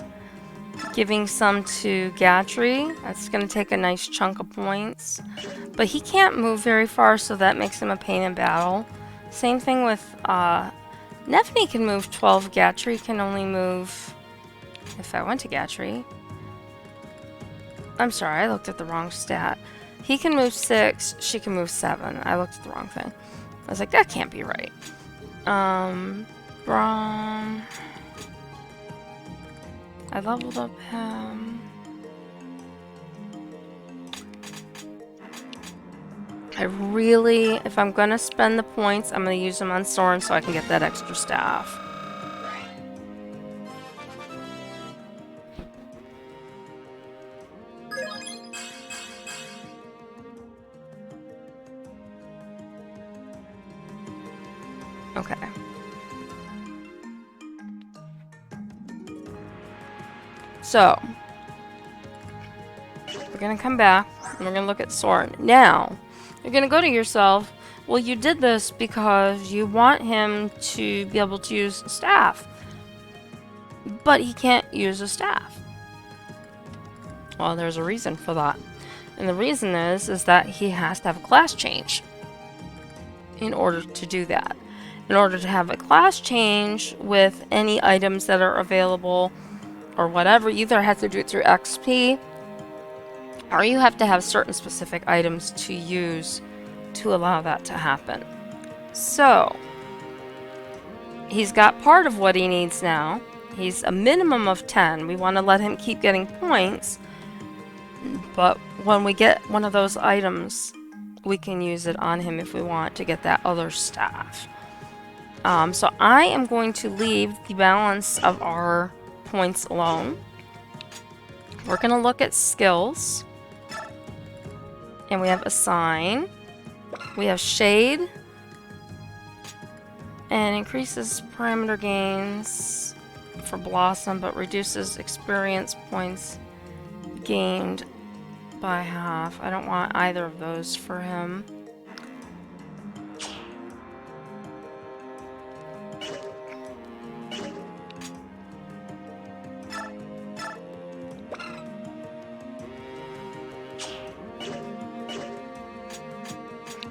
giving some to Gatry. That's going to take a nice chunk of points. But he can't move very far, so that makes him a pain in battle. Same thing with Nefni can move 12. Gatry can only move... If I went to Gatry... I'm sorry, I looked at the wrong stat. He can move 6, she can move 7. I looked at the wrong thing. I was like, that can't be right. Braum. I leveled up him. I really, if I'm gonna spend the points, I'm gonna use them on Soren so I can get that extra staff. Okay. So, we're gonna come back and we're gonna look at Soren. Now, you're gonna go to yourself, well, you did this because you want him to be able to use a staff. But he can't use a staff. Well, there's a reason for that. And the reason is that he has to have a class change in order to do that. In order to have a class change with any items that are available or whatever, you either have to do it through XP or you have to have certain specific items to use to allow that to happen. So, he's got part of what he needs now. He's a minimum of 10. We want to let him keep getting points, but when we get one of those items, we can use it on him if we want to get that other staff. So I am going to leave the balance of our points alone. We're going to look at skills. And we have Assign. We have Shade. And increases parameter gains for Blossom, but reduces experience points gained by half. I don't want either of those for him.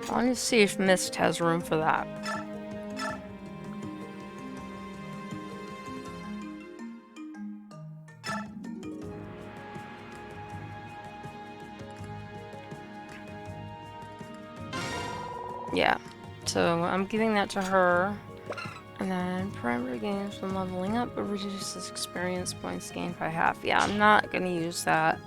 I want to see if Mist has room for that. Yeah, so I'm giving that to her. And then parameter gains when leveling up, but reduces experience points gained by half. Yeah, I'm not going to use that.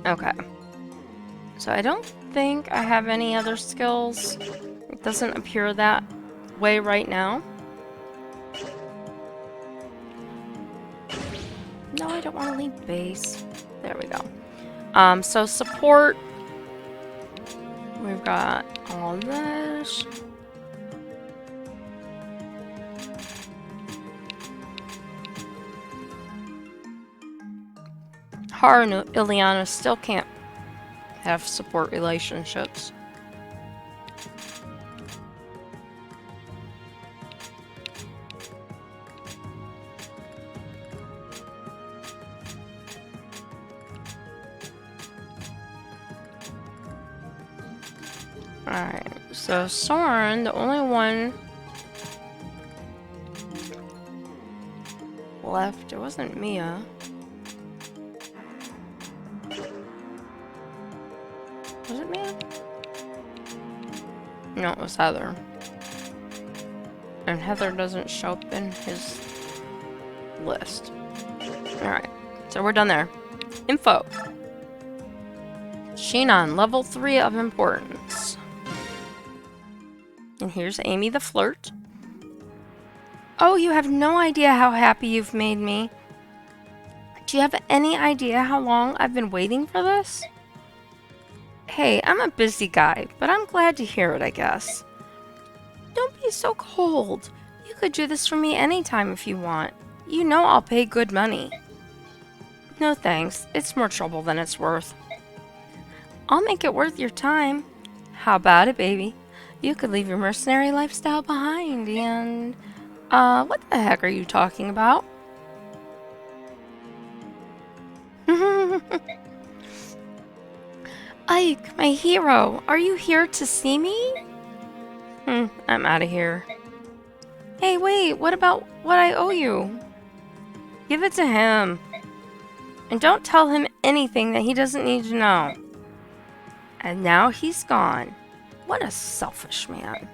Okay. So I don't think I have any other skills. It doesn't appear that way right now. No, I don't want to leave base. There we go. So support. We've got all this. Haru and Ileana still can't have support relationships. Alright, so Soren, the only one left, it wasn't Mia. Was it Mia? No, it was Heather. And Heather doesn't show up in his list. Alright, so we're done there. Info. Shinon, level 3 of importance. And here's Amy the Flirt. Oh, you have no idea how happy you've made me. Do you have any idea how long I've been waiting for this? Hey, I'm a busy guy, but I'm glad to hear it, I guess. Don't be so cold. You could do this for me anytime if you want. You know I'll pay good money. No thanks. It's more trouble than it's worth. I'll make it worth your time. How about it, baby? You could leave your mercenary lifestyle behind and... what the heck are you talking about? Ike, my hero, are you here to see me? I'm out of here. Hey, wait, what about what I owe you? Give it to him. And don't tell him anything that he doesn't need to know. And now he's gone. What a selfish man.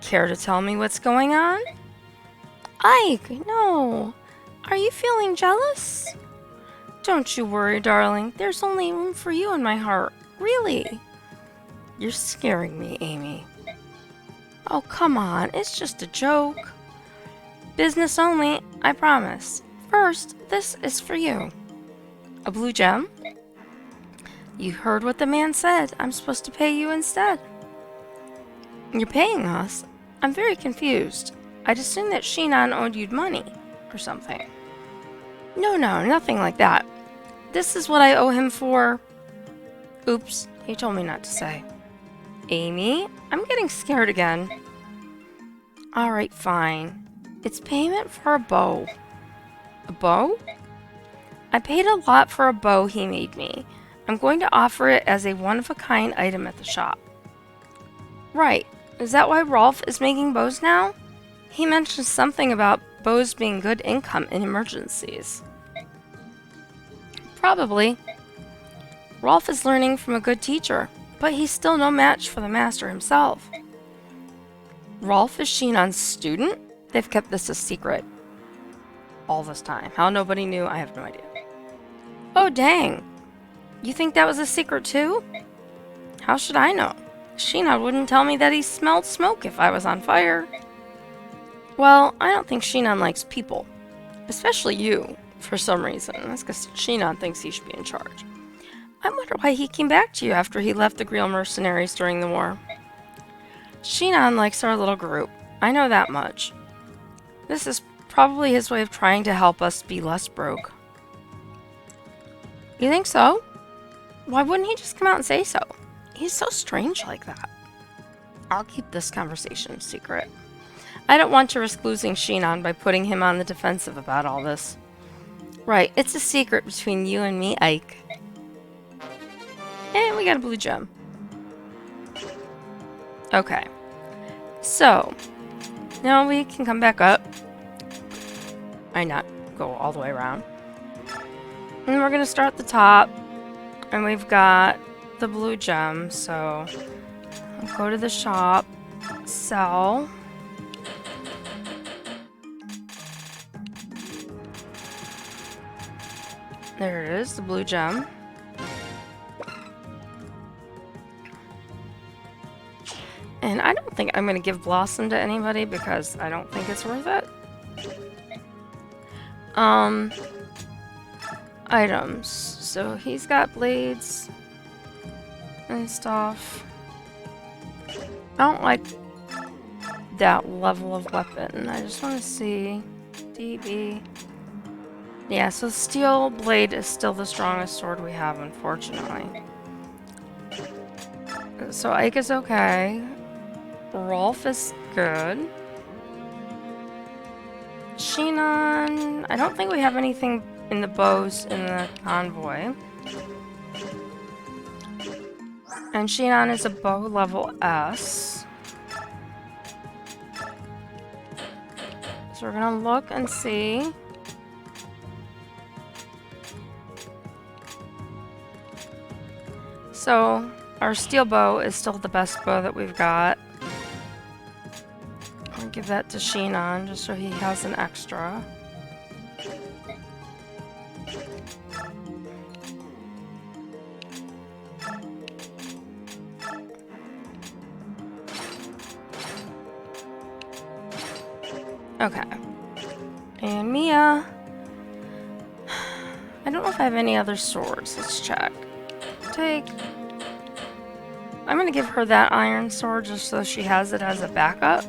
Care to tell me what's going on? Ike, no. Are you feeling jealous? Don't you worry, darling. There's only room for you in my heart. Really? You're scaring me, Amy. Oh, come on. It's just a joke. Business only, I promise. First, this is for you. A blue gem? You heard what the man said. I'm supposed to pay you instead. You're paying us? I'm very confused. I'd assumed that Shinan owed you money or something. No, nothing like that. This is what I owe him for... Oops, he told me not to say. Amy, I'm getting scared again. Alright, fine. It's payment for a bow. A bow? I paid a lot for a bow he made me. I'm going to offer it as a one-of-a-kind item at the shop. Right. Is that why Rolf is making bows now? He mentioned something about bows being good income in emergencies. Probably. Rolf is learning from a good teacher, but he's still no match for the master himself. Rolf is Shinan's student? They've kept this a secret all this time. How nobody knew, I have no idea. Oh, dang. You think that was a secret too? How should I know? Shinan wouldn't tell me that he smelled smoke if I was on fire. Well, I don't think Shinan likes people. Especially you, for some reason. That's because Shinan thinks he should be in charge. I wonder why he came back to you after he left the Greel mercenaries during the war. Shinan likes our little group. I know that much. This is probably his way of trying to help us be less broke. You think so? Why wouldn't he just come out and say so? He's so strange like that. I'll keep this conversation secret. I don't want to risk losing Shinan by putting him on the defensive about all this. Right, it's a secret between you and me, Ike. And we got a blue gem. Okay. So, now we can come back up. I not go all the way around. And we're going to start at the top. And we've got the blue gem, so I'll go to the shop, sell. There it is, the blue gem. And I don't think I'm going to give Blossom to anybody because I don't think it's worth it. Items. So he's got blades and stuff. I don't like that level of weapon. I just want to see DB. Yeah, so steel blade is still the strongest sword we have, unfortunately. So Ike is okay. Rolf is good. Shinan, I don't think we have anything in the bows in the convoy. And Shinan is a bow level S. So we're gonna look and see. So our steel bow is still the best bow that we've got. I'll give that to Shinan just so he has an extra. Okay. And Mia. I don't know if I have any other swords. Let's check. Take. I'm gonna give her that iron sword just so she has it as a backup.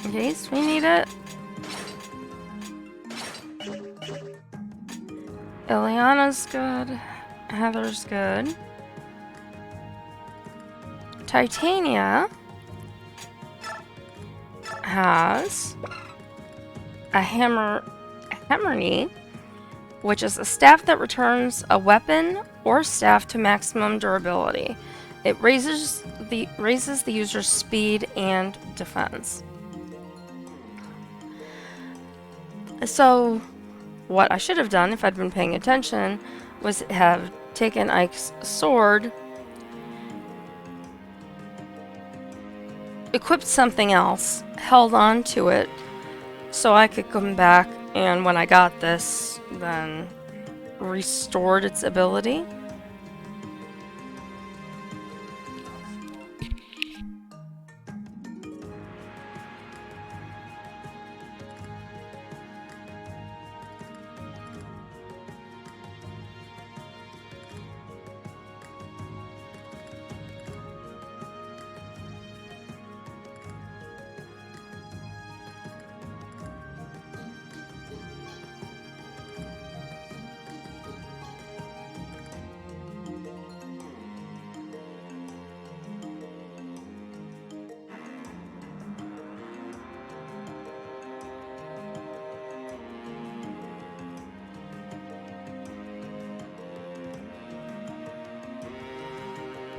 In case we need it. Ileana's good. Heather's good. Titania has a hammerny, which is a staff that returns a weapon or staff to maximum durability. It raises the user's speed and defense. So, what I should have done if I'd been paying attention was have taken Ike's sword, equipped something else, held on to it, so I could come back and when I got this, then restored its ability.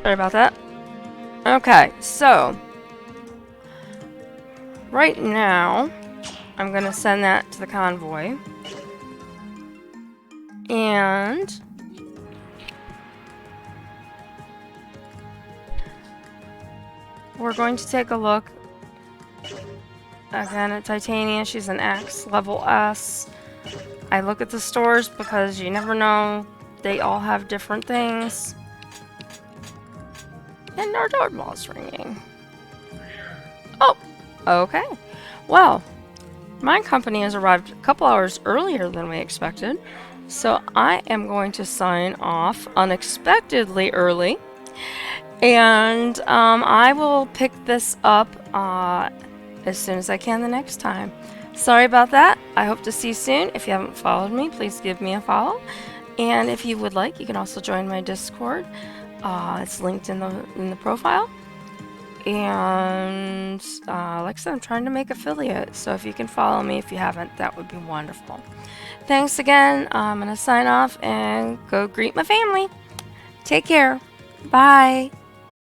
Sorry about that. Okay, so right now I'm gonna send that to the convoy. And we're going to take a look again at Titania. She's an X, level S. I look at the stores because you never know. They all have different things. And our doorbell's ringing. Oh, okay. Well, my company has arrived a couple hours earlier than we expected. So I am going to sign off unexpectedly early. And I will pick this up as soon as I can the next time. Sorry about that. I hope to see you soon. If you haven't followed me, please give me a follow. And if you would like, you can also join my Discord. It's linked in the profile. And like I said, I'm trying to make affiliate. So if you can follow me, if you haven't, that would be wonderful. Thanks again. I'm going to sign off and go greet my family. Take care. Bye.